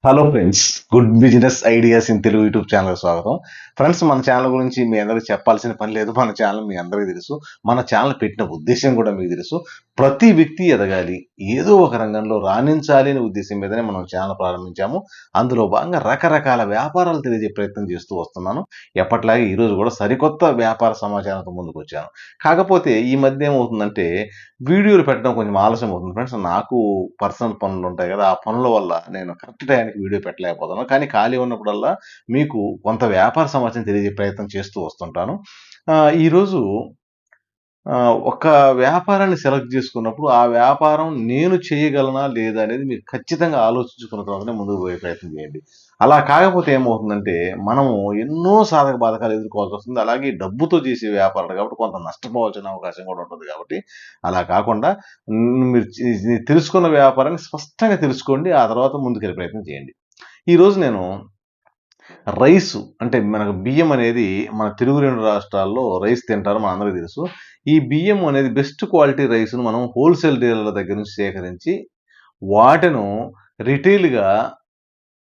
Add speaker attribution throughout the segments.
Speaker 1: Hello friends, good business ideas in Telugu YouTube channel స్వాగతం. Friends, మన channel గురించి మీ అందరికి చెప్పాల్సిన పని లేదు. మన ఛానల్ మీ అందరికీ తెలుసు. మన ఛానల్ పెట్టిన ఉద్దేశం కూడా మీకు తెలుసు. ప్రతి వ్యక్తి ఎదగాలి, ఏదో ఒక రంగంలో రాణించాలి అనే ఉద్దేశం మీదనే మనం ఛానల్ ప్రారంభించాము. అందులో భాగంగా రకరకాల వ్యాపారాలు తెలియజే ప్రయత్నం చేస్తూ వస్తున్నాను. ఎప్పట్లాగే ఈరోజు కూడా సరికొత్త వ్యాపార సమాచారంతో ముందుకు వచ్చాను. కాకపోతే ఈ మధ్య ఏమవుతుందంటే వీడియోలు పెట్టడం కొంచెం ఆలస్యం అవుతుంది ఫ్రెండ్స్. నాకు పర్సనల్ పనులు ఉంటాయి కదా, ఆ పనుల వల్ల నేను కరెక్ట్ టైంకి వీడియో పెట్టలేకపోతున్నాను. కానీ ఖాళీ ఉన్నప్పుడల్లా మీకు కొంత వ్యాపార సమాచారం తెలియజే ప్రయత్నం చేస్తూ వస్తుంటాను. ఈరోజు ఒక వ్యాపారాన్ని సెలెక్ట్ చేసుకున్నప్పుడు ఆ వ్యాపారం నేను చేయగలనా లేదా అనేది మీరు ఖచ్చితంగా ఆలోచించుకున్న తర్వాతనే ముందుకు పోయే ప్రయత్నం చేయండి. అలా కాకపోతే ఏమవుతుందంటే మనము ఎన్నో సాధక బాధకాలు ఎదుర్కోవాల్సి వస్తుంది. అలాగే డబ్బుతో చేసే వ్యాపారాలు కాబట్టి కొంత నష్టపోవాల్సిన అవకాశం కూడా ఉంటుంది. కాబట్టి అలా కాకుండా మీరు తెలుసుకున్న వ్యాపారాన్ని స్పష్టంగా తెలుసుకోండి. ఆ తర్వాత ముందుకెళ్ళే ప్రయత్నం చేయండి. ఈరోజు నేను రైసు అంటే మనకు బియ్యం అనేది మన తెలుగు 2 రాష్ట్రాల్లో రైస్ తింటారు, మనందరికీ తెలుసు. ఈ బియ్యం అనేది బెస్ట్ క్వాలిటీ రైస్‌ను మనం హోల్‌సేల్ డీలర్ల దగ్గర నుంచి సేకరించి, వాటిను రిటైల్‌గా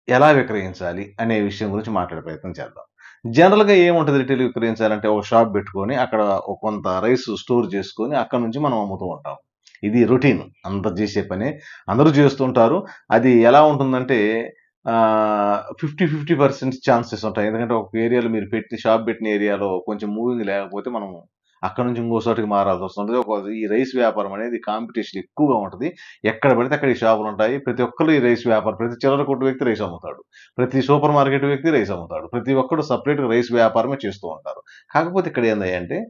Speaker 1: ఎలా విక్రయించాలి అనే విషయం గురించి మాట్లాడే ప్రయత్నం చేద్దాం. జనరల్‌గా ఏముంటది రిటైల్‌గా విక్రయించాలంటే ఒక షాప్ పెట్టుకొని, అక్కడ కొంత రైస్ స్టోర్ చేసుకొని, అక్కడి నుంచి మనం అమ్ముతూ ఉంటాం. ఇది రొటీన్. అందరూ చేసే పనే. అందరూ చేస్తుంటారు. అది ఎలా ఉంటుందంటే 50% ఛాన్సెస్ ఉంటాయి. ఎందుకంటే ఒక ఏరియాలో మీరు షాప్ పెట్టిన ఏరియాలో కొంచెం మూవింగ్ లేకపోతే మనం అక్కడి నుంచి ఇంకో చోటికి మారాల్సొస్తుంటది. ఈ రైస్ వ్యాపారం అనేది కాంపిటీషన్ ఎక్కువగా ఉంటది. ఎక్కడ పడితే అక్కడ ఈ షాపులుంటాయి. ప్రతి ఒక్కళ్ళు ఈ రైస్ వ్యాపారం, ప్రతి చిల్లర కొట్టు వ్యక్తి రైస్ అమ్ముతాడు. ప్రతి సూపర్ మార్కెట్ వ్యక్తి రైస్ అమ్ముతాడు. ప్రతి ఒక్కడు సెపరేట్‌గా రైస్ వ్యాపారమే చేస్తూ ఉంటారు. కాకపోతే ఇక్కడ ఏందయ్యంటే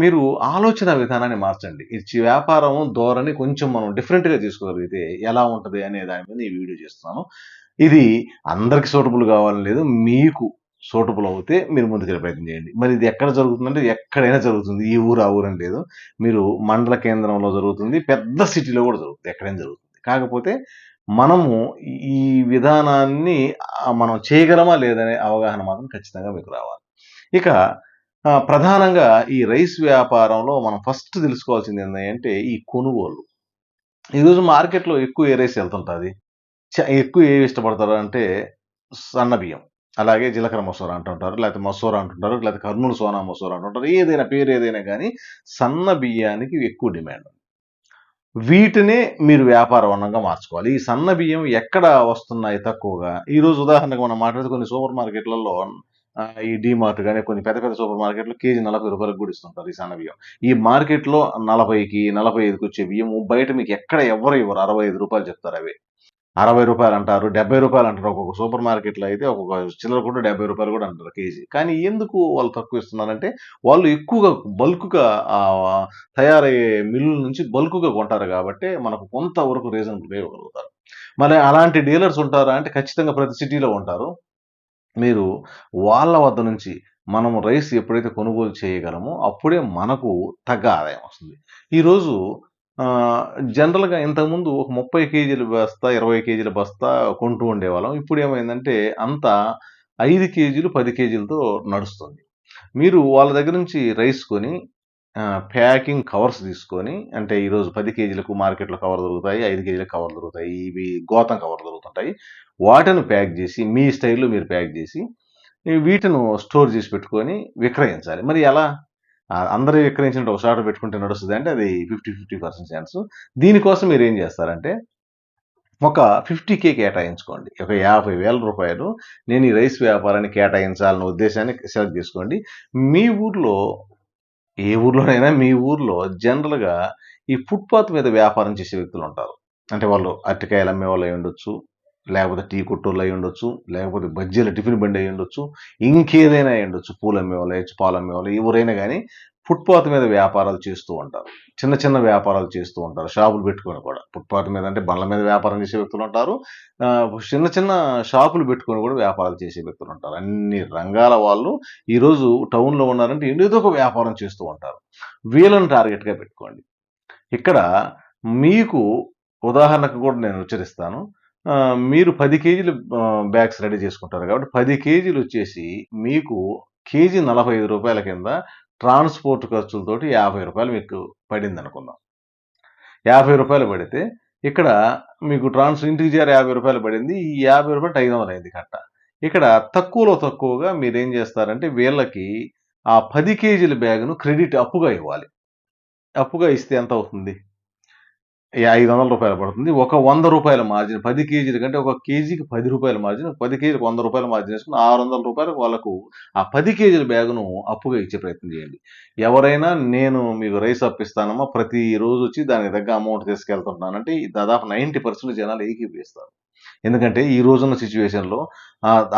Speaker 1: మీరు ఆలోచన విధానాన్ని మార్చండి. వ్యాపారం ధోరణి కొంచెం మనం డిఫరెంట్‌గా తీసుకోగలిగితే ఎలా ఉంటది అనే దాని మీద ఈ వీడియో చేస్తున్నాను. ఇది అందరికి సూటబుల్ కావాలని లేదు. మీకు సూటబుల్ అవుతే మీరు ముందుకెళ్ళే ప్రయత్నం చేయండి. మరి ఇది ఎక్కడ జరుగుతుందంటే ఎక్కడైనా జరుగుతుంది. ఈ ఊరు, ఆ ఊరు అని లేదు. మీరు మండల కేంద్రంలో జరుగుతుంది. పెద్ద సిటీలో కూడా జరుగుతుంది. ఎక్కడైనా జరుగుతుంది. కాకపోతే మనము ఈ విధానాన్ని మనం చేయగలమా లేదనే అవగాహన మాత్రం ఖచ్చితంగా మీకు రావాలి. ఇక ప్రధానంగా ఈ రైస్ వ్యాపారంలో మనం ఫస్ట్ తెలుసుకోవాల్సింది ఏందంటే ఈ కొనుగోలు. ఈరోజు మార్కెట్‌లో ఎక్కువ ఏ రైస్ ఎళ్తుంటది? ఎక్కువ ఏవి ఇష్టపడతారు అంటే సన్న బియ్యం. అలాగే జీలకర్ర మసూర అంటుంటారు. లేకపోతే మసూర అంటుంటారు. లేకపోతే కర్నూలు సోనా మసూర అంటుంటారు. ఏదైనా పేరు ఏదైనా గానీ సన్న బియ్యానికి ఎక్కువ డిమాండ్. వీటినే మీరు వ్యాపార వనంగా మార్చుకోవాలి. ఈ సన్న బియ్యం ఎక్కడ వస్తున్నాయి తక్కువగా? ఈరోజు ఉదాహరణకు మనం మాట్లాడితే కొన్ని సూపర్ మార్కెట్‌లలో ఈ డీమార్ట్ గాని, కొన్ని పెద్ద పెద్ద సూపర్ మార్కెట్‌లో కేజీ రూ. 40కి కూడా ఇస్తుంటారు ఈ సన్న బియ్యం. ఈ మార్కెట్‌లో 40కి, 45కి వచ్చే బియ్యము బయట మీకు ఎక్కడ ఎవ్వరు ఇవ్వరు. రూ. 65 చెప్తారు అవే. రూ. 60 అంటారు. రూ. 70 అంటారు. ఒక్కొక్క సూపర్ మార్కెట్‌లో అయితే ఒక్కొక్క చిల్లర కొట్టు రూ. 70 కూడా అంటారు కేజీ. కానీ ఎందుకు వాళ్ళు తక్కువ ఇస్తున్నారంటే వాళ్ళు ఎక్కువగా బల్క్‌గా తయారయ్యే మిల్లుల నుంచి బల్క్‌గా కొంటారు గాబట్టే మనకు కొంత వరకు రీజనబుల్‌గా ఇవ్వగలుగుతారు. మరి అలాంటి డీలర్స్ ఉంటారా అంటే ఖచ్చితంగా ప్రతి సిటీలో ఉంటారు. మీరు వాళ్ళ వద్ద నుంచి మనము రైస్ ఎప్పుడైతే కొనుగోలు చేయగలమో అప్పుడే మనకు తగ్గ ఆదాయం వస్తుంది. ఈరోజు ఆహ్, జనరల్‌గా ఇంతకుముందు ఒక 30 కేజీల బస్తా, 20 కేజీల బస్తా కొంటూ ఉండేవాళ్ళం. ఇప్పుడేమైందంటే అంతా 5 కేజీలు, 10 కేజీలతో నడుస్తుంది. మీరు వాళ్ళ దగ్గర నుంచి రైస్ కొని ప్యాకింగ్ కవర్స్ తీసుకొని అంటే ఈరోజు 10 కేజీలకు మార్కెట్‌లో కవర్ దొరుకుతాయి. 5 కేజీలకు కవర్ దొరుకుతాయి. ఇవి గోతం కవర్ దొరుకుతుంటాయి. వాటిని ప్యాక్ జేసి మీ స్టైల్‌లో మీరు ప్యాక్ జేసి వీటిను స్టోర్ జేసి పెట్టుకొని విక్రయించాలి. మరి ఎలా? అందరూ విక్రయించినట్టు ఒక చోట పెట్టుకుంటే నడుస్తదా అంటే అది 50% ఛాన్స్. దీనికోసం మీరేం జేస్తారంటే ఒక 50,000 కేటాయించుకోండి. ఒక రూ. 50,000 నేను ఈ రైస్ వ్యాపారాన్ని కేటాయించాలన్న ఉద్దేశాన్ని సెలెక్ట్ జేసుకోండి. మీ ఊర్లో ఏ ఊర్లోనైనా మీ ఊర్లో జనరల్‌గా ఈ ఫుట్‌పాత్ మీద వ్యాపారం చేసే వ్యక్తులుంటారు. అంటే వాళ్ళు అరటికాయలు అమ్మేవాళ్ళు అయ్యుండొచ్చు. లేకపోతే టీ కొట్టోళ్ళు అయ్యుండొచ్చు. లేకపోతే బజ్జీల టిఫిన్ బండి అయ్యుండొచ్చు. ఇంకేదైనా అయ్యుండొచ్చు. పూలు అమ్మేవాళ్ళు అయ్యొచ్చు, పాలు అమ్మేవాళ్ళు ఎవరైనా గానీ ఫుట్‌పాత్ మీద వ్యాపారాలు చేస్తూ ఉంటారు. చిన్న చిన్న వ్యాపారాలు చేస్తూ ఉంటారు. షాపులు పెట్టుకొని కూడా. ఫుట్‌పాత్ మీద అంటే బండ్ల మీద వ్యాపారం చేసే వ్యక్తులుంటారు. చిన్న చిన్న షాపులు పెట్టుకొని కూడా వ్యాపారాలు చేసే వ్యక్తులుంటారు. అన్ని రంగాల వాళ్ళు ఈరోజు టౌన్‌లో ఉన్నారంటే ఏదో ఒక వ్యాపారం చేస్తూ ఉంటారు. వీళ్ళని టార్గెట్‌గా పెట్టుకోండి. ఇక్కడ మీకు ఉదాహరణకు కూడా నేను ఉచ్చరిస్తాను. మీరు 10 కేజీలు బ్యాగ్స్ రెడీ చేసుకుంటారు కాబట్టి 10 కేజీలొచ్చేసి మీకు కేజీ రూ. 45 కింద ట్రాన్స్‌పోర్ట్ ఖర్చులతోటి రూ. 50 మీకు పడిందనుకుందాం. రూ. 50 పడితే ఇక్కడ మీకు ఇంటికి చేరి రూ. 50 పడింది. ఈ రూ. 50 500 అయింది కట్ట. ఇక్కడ తక్కువలో తక్కువగా మీరేం చేస్తారంటే వీళ్ళకి ఆ 10 కేజీల బ్యాగును క్రెడిట్ అప్పుగా ఇవ్వాలి. అప్పుగా ఇస్తే ఎంత అవుతుంది? రూ. 500 పడుతుంది. ఒక రూ. 100 మార్జిన్ 10 కేజీల కంటే ఒక కేజీకి రూ. 10 మార్జిన్. 10 కేజీలకు రూ. 100 మార్జిన్ వేసుకొని రూ. 600 వాళ్ళకు ఆ 10 కేజీల బ్యాగును అప్పుగా ఇచ్చే ప్రయత్నం చేయండి. ఎవరైనా నేను మీకు రైస్ అప్పిస్తానమ్మా ప్రతిరోజు వచ్చి దానికి తగ్గ అమౌంట్ తీసుకెళ్తుంటానంటే దాదాపు 90% జనాలు ఏకీభవిస్తారు. ఎందుకంటే ఈ రోజున్న సిచ్యువేషన్‌లో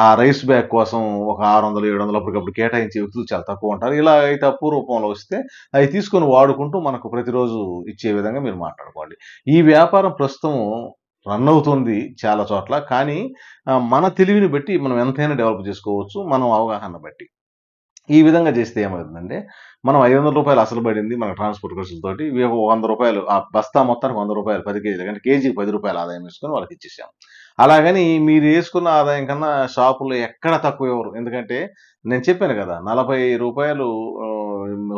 Speaker 1: ఆ రైస్ బ్యాగ్ కోసం ఒక 600, 700 అప్పటికప్పుడు కేటాయించే వ్యక్తులు చాలా తక్కువ ఉంటారు. ఇలా అయితే అప్పు రూపంలో వస్తే అవి తీసుకొని వాడుకుంటూ మనకు ప్రతిరోజు ఇచ్చే విధంగా మీరు మాట్లాడుకోండి. ఈ వ్యాపారం ప్రస్తుతం రన్ అవుతుంది చాలా చోట్ల. కానీ మన తెలివిని బట్టి మనం ఎంతైనా డెవలప్ చేసుకోవచ్చు. మనం అవగాహన బట్టి. ఈ విధంగా చేస్తే ఏమవుతుందంటే, మనం రూ. 500 అసలు పడింది మనకు ట్రాన్స్‌పోర్ట్ ఖర్చులతోటి. ఇవి ఒక రూ. 100 ఆ బస్తా మొత్తానికి రూ. 100 10 కేజీలు అంటే కేజీకి రూ. 10 ఆదాయం వేసుకొని వాళ్ళకిచ్చేసాం. అలాగని మీరేసుకున్న ఆదాయం కన్నా షాపుల్లో ఎక్కడ తక్కువ ఇవ్వరు. ఎందుకంటే నేను చెప్పాను కదా! రూ. 40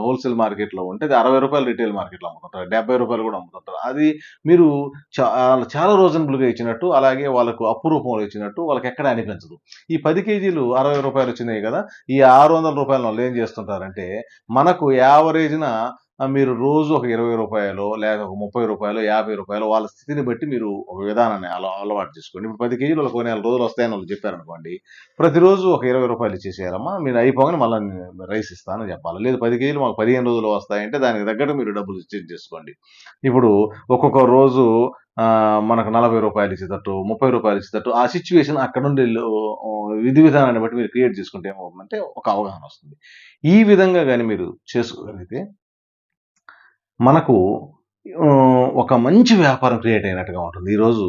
Speaker 1: హోల్‌సేల్ మార్కెట్‌లో ఉంటే అది రూ. 60 రిటైల్ మార్కెట్‌లో అమ్ముతుంటారు. రూ. 70 కూడా అమ్ముతుంటారు. అది మీరు చాలా రీజనబుల్‌గా ఇచ్చినట్టు, అలాగే వాళ్ళకు అప్పు రూపంలో ఇచ్చినట్టు వాళ్ళకెక్కడ అనిపించదు. ఈ 10 కేజీలు రూ. 60 వచ్చినాయి కదా! ఈ రూ. 600 వాళ్ళేం చేస్తుంటారంటే, మనకు యావరేజ్‌న మీరు రోజు ఒక రూ. 20 లేదా ఒక రూ. 30, రూ. 50 వాళ్ళ స్థితిని బట్టి మీరు ఒక విధానాన్ని అలవాటు చేసుకోండి. ఇప్పుడు 10 కేజీలు వాళ్ళకి ఓ నెల రోజులు వస్తాయని వాళ్ళు చెప్పారనుకోండి. ప్రతిరోజు ఒక రూ. 20 ఇచ్చేసేయాలమ్మా. మీరు అయిపోగానే మళ్ళా రైస్ ఇస్తానని చెప్పాలి. లేదు 10 కేజీలు మాకు 15 రోజుల్లో వస్తాయంటే దానికి తగ్గట్టు మీరు డబ్బులు చేంజ్ చేసుకోండి. ఇప్పుడు ఒక్కొక్క రోజు మనకు రూ. 40 ఇచ్చేటట్టు, రూ. 30 ఇచ్చేటట్టు ఆ సిట్యుయేషన్ అక్కడ నుండి విధి విధానాన్ని బట్టి మీరు క్రియేట్ చేసుకుంటే ఏమవుతుందంటే ఒక అవగాహన వస్తుంది. ఈ విధంగా గాని మీరు చేసుకోగలిగితే మనకు ఒక మంచి వ్యాపారం క్రియేట్ అయినట్టుగా ఉంటుంది. ఈరోజు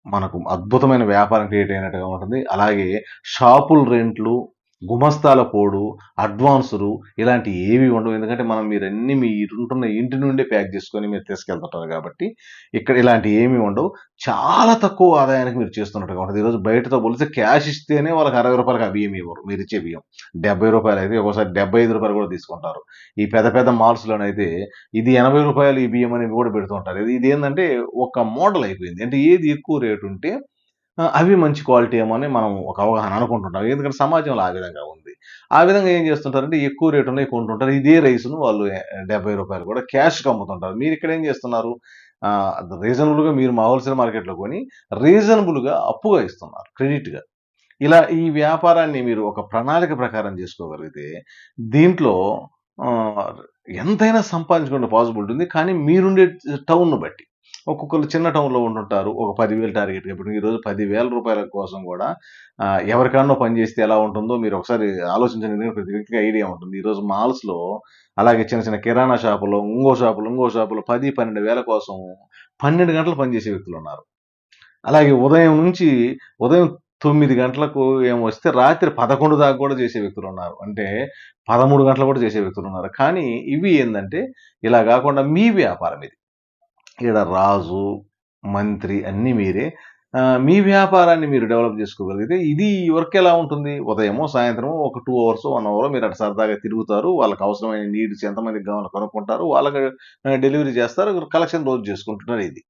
Speaker 1: మనకు అద్భుతమైన వ్యాపారం క్రియేట్ అయినట్టుగా ఉంటుంది. అలాగే షాపుల రెంట్లు, గుమస్తాల పోడు, అడ్వాన్సులు ఇలాంటివి ఏవి ఉండవు. ఎందుకంటే మీరన్నీ మీరుంటున్న ఇంటి నుండే ప్యాక్ చేసుకొని మీరు తీసుకెళ్తుంటారు కాబట్టి, ఇక్కడ ఇలాంటివి ఏమీ ఉండవు. చాలా తక్కువ ఆదాయానికి మీరు చేస్తున్నట్టుగా ఉంటది. ఈరోజు బయటతో పోలిస్తే క్యాష్ ఇస్తేనే వాళ్ళకి రూ. 60కి ఆ బియ్యం ఇవ్వరు. మీరిచ్చే బియ్యం. రూ. 70 అయితే ఒక్కోసారి రూ. 75 కూడా తీసుకుంటారు. ఈ పెద్ద పెద్ద మాల్స్‌లోనైతే ఇది రూ. 80 ఈ బియ్యం అనేవి కూడా పెడుతూ ఉంటారు. ఇదేందంటే ఒక మోడల్ అయిపోయింది. అంటే ఏది ఎక్కువ రేట్ ఉంటే అవి మంచి క్వాలిటీ ఏమో అని మనం ఒక అవగాహన అనుకుంటుంటాం. ఎందుకంటే సమాజంలో ఆ విధంగా ఉంది. ఆ విధంగా ఏం చేస్తుంటారంటే ఎక్కువ రేట్ ఉన్నయి కొంటుంటారు. ఇదే రైస్‌ను వాళ్ళు రూ. 70 కూడా క్యాష్‌కి అమ్ముతుంటారు. మీరిక్కడ ఏం చేస్తున్నారు? రీజనబుల్‌గా మీరు మా హోల్‌సేల్ మార్కెట్‌లో కొని రీజనబుల్‌గా అప్పుగా ఇస్తున్నారు క్రెడిట్‌గా. ఇలా ఈ వ్యాపారాన్ని మీరు ఒక ప్రణాళిక ప్రకారం చేసుకోగలిగితే దీంట్లో ఆహ్, ఎంతైనా సంపాదించుకునే పాసిబిలిటీ ఉంది. కానీ మీరుండే టౌన్‌ను బట్టి. ఒక్కొక్కళ్ళు చిన్న టౌన్‌లో ఉంటుంటారు. ఒక 10,000 టార్గెట్ ఇప్పుడు ఈరోజు రూ. 10,000 కోసం గూడా ఎవరికాడనో పని చేస్తే ఎలా ఉంటుందో మీరు ఒకసారి ఆలోచించండి. ఎందుకంటే ప్రతి వ్యక్తికి ఐడియా ఉంటుంది. ఈరోజు మాల్స్‌లో అలాగే చిన్న చిన్న కిరాణా షాపులో, ఇంకో షాపులో 10, 12,000 కోసం 12 గంటలు పనిచేసే వ్యక్తులున్నారు. అలాగే ఉదయం 9 గంటలకు ఏమో వస్తే రాత్రి 11 దాకా కూడా చేసే వ్యక్తులున్నారు. అంటే 13 గంటలు కూడా చేసే వ్యక్తులున్నారు. కానీ ఇవి ఏందంటే ఇలా గాకుండా మీ వ్యాపారం ఇది. ఈడ రాజు, మంత్రి అన్నీ మీరే. మీ వ్యాపారాన్ని మీరు డెవలప్ చేసుకోగలిగితే ఇది వర్క్ ఎలా ఉంటుంది? ఉదయమో, సాయంత్రమో ఒక 2 అవర్సో, 1 అవరో మీరు అటు సరదాగా తిరుగుతారు. వాళ్ళకి అవసరమైన నీడ్స్ ఎంతమందికి కావాలో కనుక్కుంటారు. వాళ్ళకి డెలివరీ చేస్తారు. కలెక్షన్ రోజు చేసుకుంటున్నారు ఇది.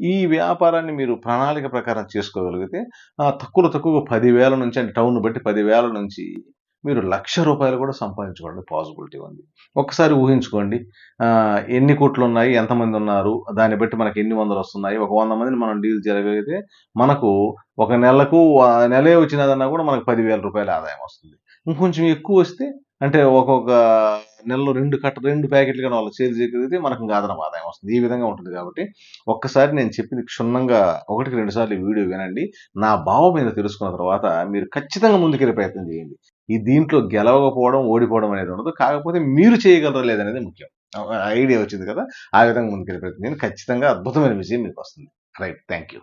Speaker 1: ఈ వ్యాపారాన్ని మీరు ప్రణాళిక ప్రకారం చేసుకోగలిగితే తక్కువలో తక్కువ 10,000 నుంచి అంటే టౌన్‌ని బట్టి 10,000 నుంచి మీరు రూ. 1,00,000 కూడా సంపాదించుకోవడానికి పాసిబిలిటీ ఉంది. ఒక్కసారి ఊహించుకోండి. ఎన్ని కోట్లున్నాయి? ఎంతమందున్నారు? దాన్ని బట్టి మనకి ఎన్ని వందలొస్తున్నాయి? ఒక 100 మందిని మనం డీల్ చేయగలిగితే మనకు ఒక నెలకు నెలే వచ్చినదన్నా కూడా మనకు రూ. 10,000 ఆదాయం వస్తుంది. ఇంకొంచెం ఎక్కువొస్తే అంటే ఒక్కొక్క నెలలో 2 ప్యాకెట్లు గాని వాళ్ళు సేల్ చేయగలిగితే మనకు ఇంకా అదనపు ఆదాయం వస్తుంది. ఈ విధంగా ఉంటుంది కాబట్టి ఒక్కసారి నేను చెప్పింది క్షుణ్ణంగా 1కి 2 సార్లు ఈ వీడియో వినండి. నా భావం ఏందో తెలుసుకున్న తర్వాత మీరు ఖచ్చితంగా ముందుకెళ్ళే ప్రయత్నం చేయండి. దీంట్లో గెలవకపోవడం, ఓడిపోవడం అనేది ఉండదు. కాకపోతే మీరు చేయగలరా లేదనేది ముఖ్యం. ఐడియా వచ్చింది కదా! ఆ విధంగా ముందుకెళ్ళే ప్రయత్నం చేయండి. ఖచ్చితంగా అద్భుతమైన విజయం మీకొస్తుంది. రైట్. Thank you.